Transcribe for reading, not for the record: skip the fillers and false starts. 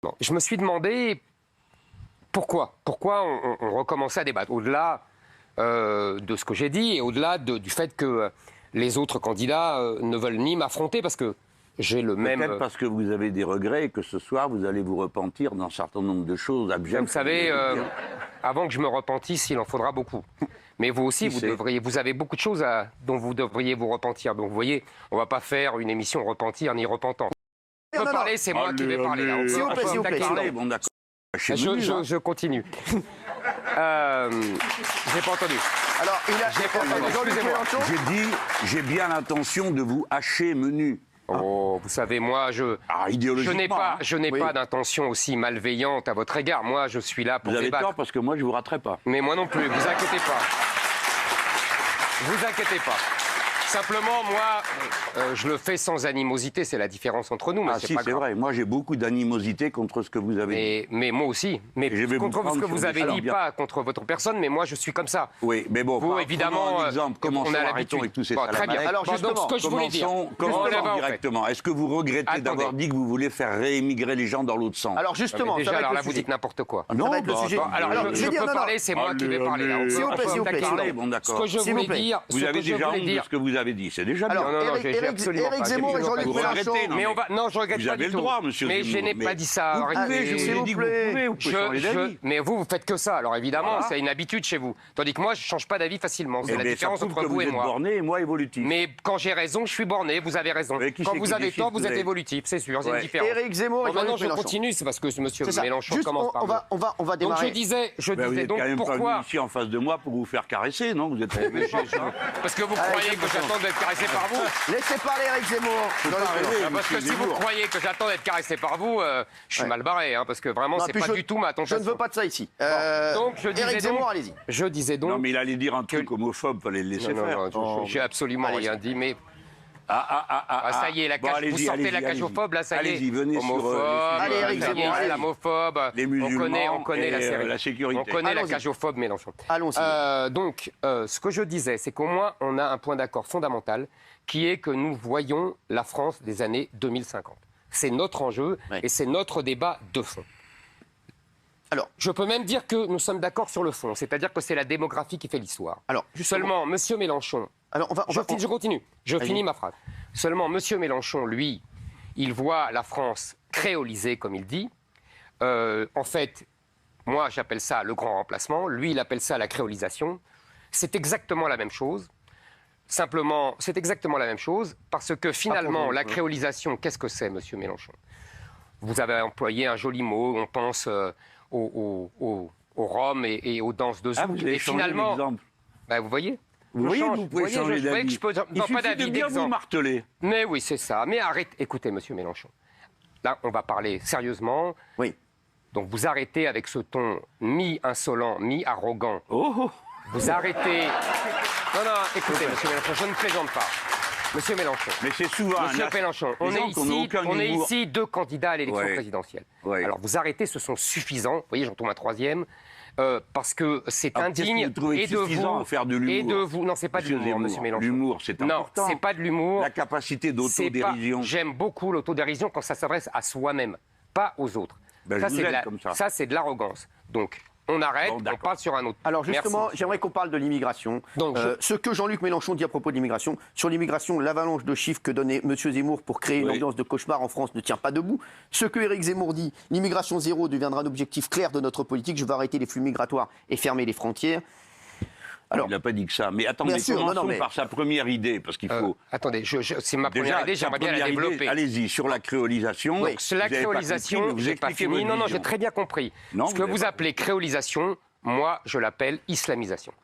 Bon, je me suis demandé pourquoi on recommençait à débattre, au-delà de ce que j'ai dit et au-delà du fait que les autres candidats ne veulent ni m'affronter parce que j'ai le même... Peut-être parce que vous avez des regrets et que ce soir, vous allez vous repentir d'un certain nombre de choses abjectes. Vous savez, avant que je me repentisse, il en faudra beaucoup. Mais vous aussi, vous avez beaucoup de choses dont vous devriez vous repentir. Donc vous voyez, on ne va pas faire une émission repentir ni repentant. On peut parler, c'est moi qui vais parler. S'il vous plaît, s'il vous plaît. Bon, d'accord. Je continue. J'ai pas entendu. Alors, J'ai bien l'intention de vous hacher menu. Oh, vous savez, moi, je n'ai pas d'intention aussi malveillante à votre égard. Moi, je suis là pour débattre. Vous avez débattre. tort parce que moi, je vous raterai pas. Mais moi non plus, vous inquiétez pas. Vous inquiétez pas. Simplement, moi, je le fais sans animosité, c'est la différence entre nous. Mais ah si, c'est vrai. Moi, j'ai beaucoup d'animosité contre ce que vous avez dit. Mais moi aussi. Mais contre ce que vous avez dit, pas contre votre personne, mais moi, je suis comme ça. Oui, mais bon, vous, évidemment, commençons arrêtons avec tous ces très bien. Alors, justement, ce que je voulais dire. Commençons directement. Est-ce que vous regrettez d'avoir dit que vous voulez faire réémigrer les gens dans l'autre sens? Alors, justement, déjà, alors là, vous dites n'importe quoi. Non, le sujet. Alors, je peux parler, c'est moi qui vais parler. S'il vous plaît, s'il vous plaît. Bon, d'accord. Ce que je voulais dire... Vous avez déjà honte de ce que vous avez dit, c'est déjà bien. Alors, Éric Zemmour et Jean-Luc Mélenchon. Mais on va... Non, je regrette pas du tout. Vous avez le droit, monsieur Mais je n'ai pas dit ça. Vous pouvez, je vous ai dit que vous pouvez, mais vous faites que ça. Alors évidemment, c'est une habitude chez vous. Tandis que moi, je ne change pas d'avis facilement. C'est la différence entre vous et moi. Vous êtes borné et moi évolutif. Mais quand j'ai raison, je suis borné. Vous avez raison. Quand vous avez tort, vous êtes évolutif. C'est sûr, c'est une différence. Éric Zemmour et Jean-Luc Mélenchon. Maintenant, je continue. C'est parce que monsieur Mélenchon commence par moi. On va démarrer. Donc je disais donc pourquoi... Vous êtes quand même pas venu ici en face de moi pour vous faire caresser, non? Vous êtes... Parce que vous croyez que j'attends d'être caressé par vous? Laissez parler Éric Zemmour. Parce que si vous croyez que j'attends d'être caressé par vous, je suis mal barré, parce que vraiment, c'est pas du tout ma tentation. Je ne veux pas de ça ici. Donc, Éric Zemmour, allez-y. Je disais donc... Non, mais il allait dire un truc homophobe, fallait le laisser faire. J'ai absolument rien dit, mais... ça y est, vous sortez la cagophobe, là, ça y est. Allez-y, venez homophobe, allez, Éric Zemmour, islamophobe, les musulmans, on connaît la série. La sécurité. On connaît la cagophobe Mélenchon. Allons-y. Donc, ce que je disais, c'est qu'au moins, on a un point d'accord fondamental, qui est que nous voyons la France des années 2050. C'est notre enjeu et c'est notre débat de fond. Alors, je peux même dire que nous sommes d'accord sur le fond, c'est-à-dire que c'est la démographie qui fait l'histoire. Alors, seulement, monsieur Mélenchon... Alors, je continue, je finis ma phrase. Seulement, monsieur Mélenchon, lui, il voit la France créolisée, comme il dit. En fait, moi, j'appelle ça le grand remplacement. Lui, il appelle ça la créolisation. C'est exactement la même chose. Simplement, c'est exactement la même chose, parce que finalement, la créolisation, qu'est-ce que c'est, monsieur Mélenchon? Vous avez employé un joli mot, on pense aux Roms et aux danses de zouk. Et finalement, vous voyez, vous pouvez changer d'avis. Non, pas d'avis, bien vous marteler. Mais oui, c'est ça. Mais arrêtez, écoutez, monsieur Mélenchon. Là, on va parler sérieusement. Oui. Donc vous arrêtez avec ce ton mi-insolent, mi-arrogant. Oh. Vous arrêtez... Non, écoutez, monsieur Mélenchon, je ne plaisante pas. Monsieur Mélenchon. Mais c'est souvent... Monsieur Mélenchon, on est ici deux candidats à l'élection présidentielle. Ouais. Alors vous arrêtez, ce sont suffisants. Vous voyez, j'en tombe un troisième. Parce que c'est indigne et de vous faire de l'humour. Et de vous. Non, c'est pas de l'humour, monsieur Mélenchon. L'humour, c'est important. Non, c'est pas de l'humour. La capacité d'autodérision. J'aime beaucoup l'autodérision quand ça s'adresse à soi-même, pas aux autres. Ça, c'est de l'arrogance. Donc, on arrête, on parle sur un autre. Alors justement, j'aimerais qu'on parle de l'immigration. Ce que Jean-Luc Mélenchon dit à propos de l'immigration. Sur l'immigration, l'avalanche de chiffres que donnait M. Zemmour pour créer une ambiance de cauchemar en France ne tient pas debout. Ce que Éric Zemmour dit, l'immigration zéro deviendra un objectif clair de notre politique. Je veux arrêter les flux migratoires et fermer les frontières. Alors, il n'a pas dit que ça. Mais attendez, commençons par sa première idée, parce qu'il faut... attendez, c'est ma première idée, j'aimerais bien la développer. Allez-y, sur la créolisation... Oui, sur la créolisation, je n'ai pas fini. Non, j'ai très bien compris. Ce que vous appelez créolisation, moi, je l'appelle islamisation.